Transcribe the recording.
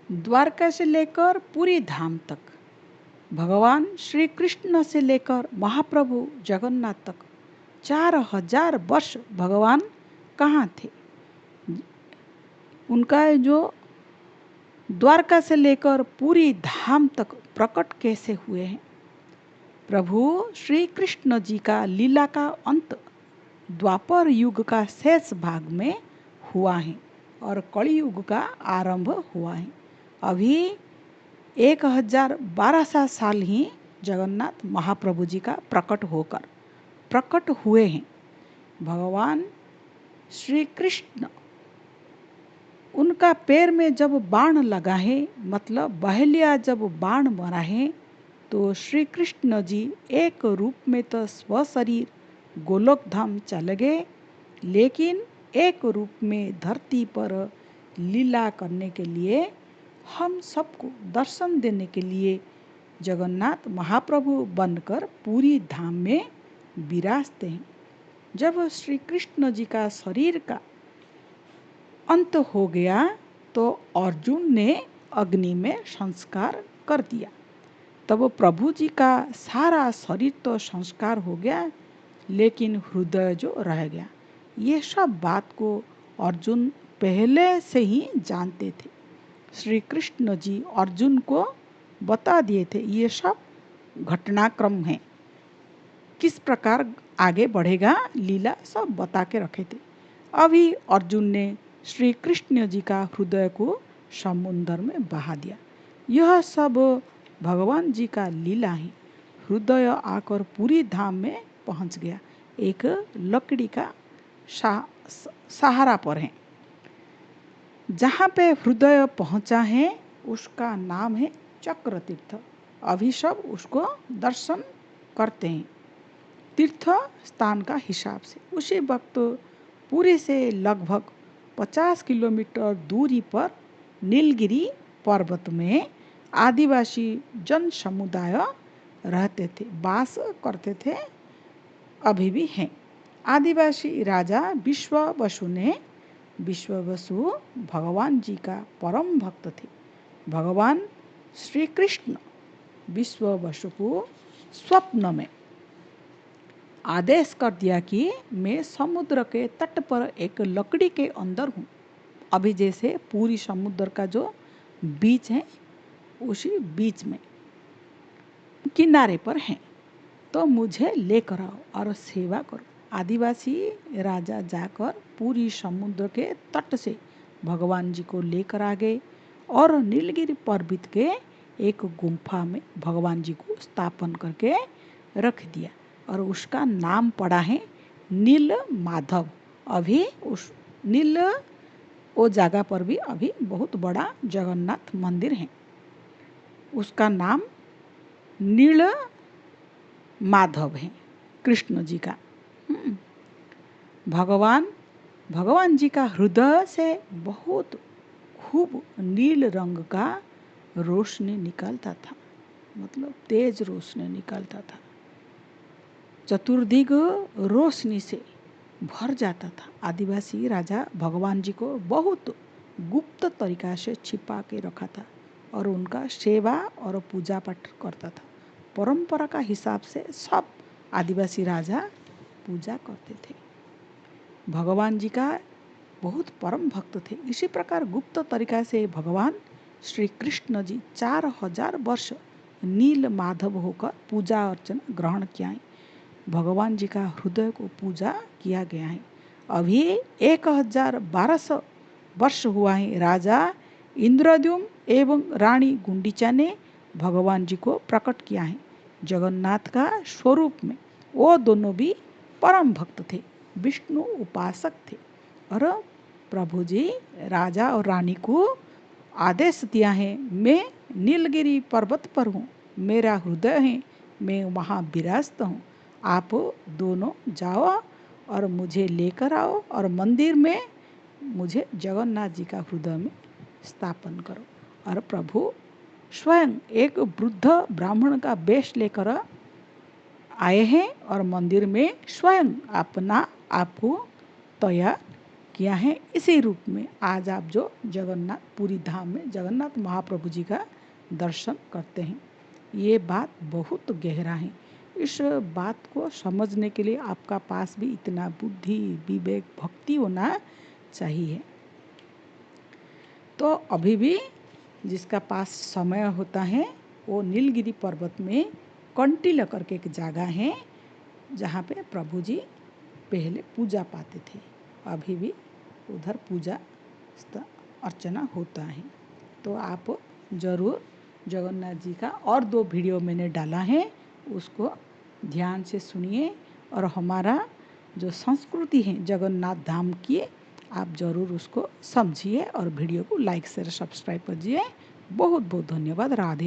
द्वारका से लेकर पूरी धाम तक, भगवान श्री कृष्ण से लेकर महाप्रभु जगन्नाथ तक 4000 वर्ष भगवान कहाँ थे। उनका जो द्वारका से लेकर पूरी धाम तक प्रकट कैसे हुए हैं। प्रभु श्री कृष्ण जी का लीला का अंत द्वापर युग का शेष भाग में हुआ है और कलि युग का आरंभ हुआ है। अभी 1012 साल ही जगन्नाथ महाप्रभु जी का प्रकट हुए हैं। भगवान श्री कृष्ण उनका पैर में जब बाण लगा है, मतलब बहलिया जब बाण मरा है, तो श्री कृष्ण जी एक रूप में तो स्वशरीर गोलोक धाम चले गए, लेकिन एक रूप में धरती पर लीला करने के लिए, हम सबको दर्शन देने के लिए जगन्नाथ महाप्रभु बनकर पूरी धाम में विराजते हैं। जब श्री कृष्ण जी का शरीर का अंत हो गया तो अर्जुन ने अग्नि में संस्कार कर दिया। तब प्रभु जी का सारा शरीर तो संस्कार हो गया, लेकिन हृदय जो रह गया। ये सब बात को अर्जुन पहले से ही जानते थे। श्री कृष्ण जी अर्जुन को बता दिए थे, ये सब घटनाक्रम है, किस प्रकार आगे बढ़ेगा लीला सब बता के रखे थे। अभी अर्जुन ने श्री कृष्ण जी का हृदय को समुद्र में बहा दिया। यह सब भगवान जी का लीला है। हृदय आकर पूरी धाम में पहुंच गया, एक लकड़ी का सहारा पर है। जहाँ पे हृदय पहुंचा है उसका नाम है चक्र तीर्थ। अभी सब उसको दर्शन करते हैं तीर्थ स्थान का हिसाब से। उसी वक्त पूरी से लगभग 50 किलोमीटर दूरी पर नीलगिरी पर्वत में आदिवासी जन समुदाय रहते थे, वास करते थे, अभी भी हैं। आदिवासी राजा विश्ववसु भगवान जी का परम भक्त थे। भगवान श्री कृष्ण विश्ववसु को स्वप्न में आदेश कर दिया कि मैं समुद्र के तट पर एक लकड़ी के अंदर हूँ। अभी जैसे पूरी समुद्र का जो बीच है, उसी बीच में किनारे पर हैं, तो मुझे लेकर आओ और सेवा करो। आदिवासी राजा जाकर पूरी समुद्र के तट से भगवान जी को लेकर आ गए और नीलगिरी पर्वत के एक गुम्फा में भगवान जी को स्थापन करके रख दिया और उसका नाम पड़ा है नील माधव। अभी उस नील वो जगह पर भी अभी बहुत बड़ा जगन्नाथ मंदिर है, उसका नाम नील माधव है, कृष्ण जी का। भगवान जी का हृदय से बहुत खूब नील रंग का रोशनी निकलता था, मतलब तेज रोशनी निकलता था, चतुर्दिग रोशनी से भर जाता था। आदिवासी राजा भगवान जी को बहुत गुप्त तरीका से छिपा के रखा था और उनका सेवा और पूजा पाठ करता था। परंपरा का हिसाब से सब आदिवासी राजा पूजा करते थे। भगवान जी का बहुत परम भक्त थे। इसी प्रकार गुप्त तरीका से भगवान श्री कृष्ण जी 4000 वर्ष नील माधव होकर पूजा अर्चना ग्रहण किया है। भगवान जी का हृदय को पूजा किया गया है। अभी 1012 वर्ष हुआ है राजा इंद्रद्युम्न एवं रानी गुंडीचा ने भगवान जी को प्रकट किया है जगन्नाथ का स्वरूप में। वो दोनों भी परम भक्त थे, विष्णु उपासक थे। और प्रभु जी राजा और रानी को आदेश दिया है, मैं नीलगिरी पर्वत पर हूँ, मेरा हृदय है, मैं वहाँ विराजता हूँ, आप दोनों जाओ और मुझे लेकर आओ और मंदिर में मुझे जगन्नाथ जी का हृदय में स्थापन करो। और प्रभु स्वयं एक वृद्ध ब्राह्मण का वेश लेकर आए हैं और मंदिर में स्वयं अपना आपको तैयार किया है। इसी रूप में आज आप जो जगन्नाथ पुरी धाम में जगन्नाथ महाप्रभु जी का दर्शन करते हैं। ये बात बहुत गहरा है। इस बात को समझने के लिए आपका पास भी इतना बुद्धि, विवेक, भक्ति होना चाहिए। तो अभी भी जिसका पास समय होता है वो नीलगिरी पर्वत में कंटीला करके एक जगह है जहाँ पे प्रभु जी पहले पूजा पाते थे। अभी भी उधर पूजा अर्चना होता है। तो आप ज़रूर जगन्नाथ जी का और 2 वीडियो मैंने डाला है, उसको ध्यान से सुनिए और हमारा जो संस्कृति है जगन्नाथ धाम की आप ज़रूर उसको समझिए और वीडियो को लाइक शेयर सब्सक्राइब कीजिए। बहुत बहुत धन्यवाद। राधे।